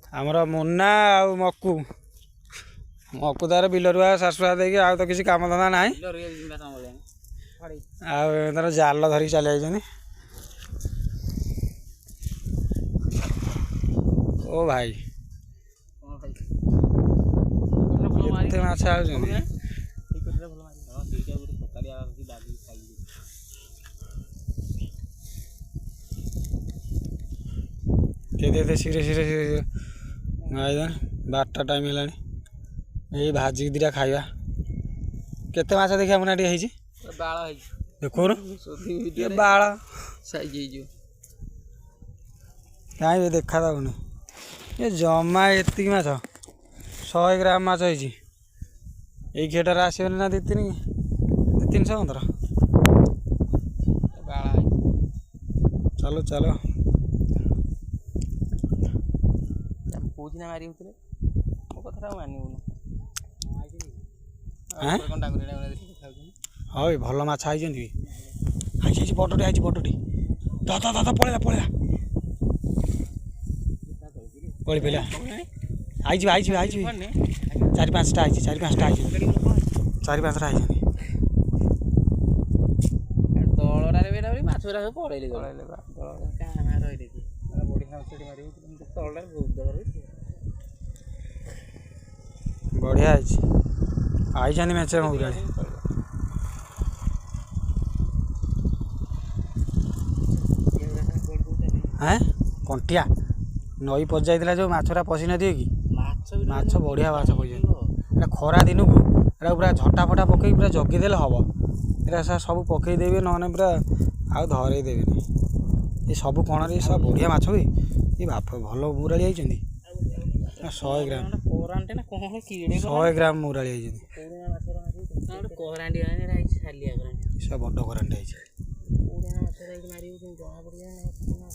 आमर मुन्ना आ मक्कू मक्कू तार बिलरुआ सासुआ देकी आ तो किसी काम धंदा ना तार जाल धरिक चली जाइए। ओ भाई केते माछ आउछन्ति केते सीरे सीरे सीरे आइदन 12टा टाइम हेलानी यही भाजिक दिटा खाइबा। केते माछ देखिया मुना टी ହେଇଛି बाळ ହେଇଛି देखोर ये बाळ साइज ହେଇଯିବ काई देखा दाउनी ये जमा एतिक माछ 100 ग्राम माछ ହେଇଛି। एई खेटर आसीबनी ना 2-300 15 बाळ ହେଇଛି। चलो चलो पूछना मारी होतले मो कथा मानिबो ना हैं कोन डांगरे डांगरे खाउछन। हई भल माछ आइछन्ति आइछि बटटी आइछि बटटी दादा दादा पळेला पळेला पळी पेला आइछि आइछि आइछि 4-5टा आइछि 4-5टा आइछि 4-5टा आइछि तळरारे बेटा बरी माछरा सब पळेले पळेले बा तळ का मार रहि देखि बढिया उछडी मारी होतले तळरारे बहुत जगह रहि बढ़िया आइछन्ति मेचे मौराली हैं कंटिया नई पस जाइला जो माछरा पशि न दिए कि माछ बढ़िया माछ पइछन एटा खरा दिन को एटा पूरा झटा फटा पकई पूरा जगी देले हबो एटा सब पकई देबे नने पूरा आ धरै देबे ये सब कोण रे सब बढ़िया माछ बे ये बाप भलो मुराली आइछन्ति 100 ग्राम कोरांटे ना कोन कीड़े 100 ग्राम मुराली आइछन्ति कोरेना माछरा मारी कोरांटी आने राइछ खाली आगरांटी सब बड्ड कोरांटी आइछ कोरेना माछरा मारी जणा पड़ जाए ना।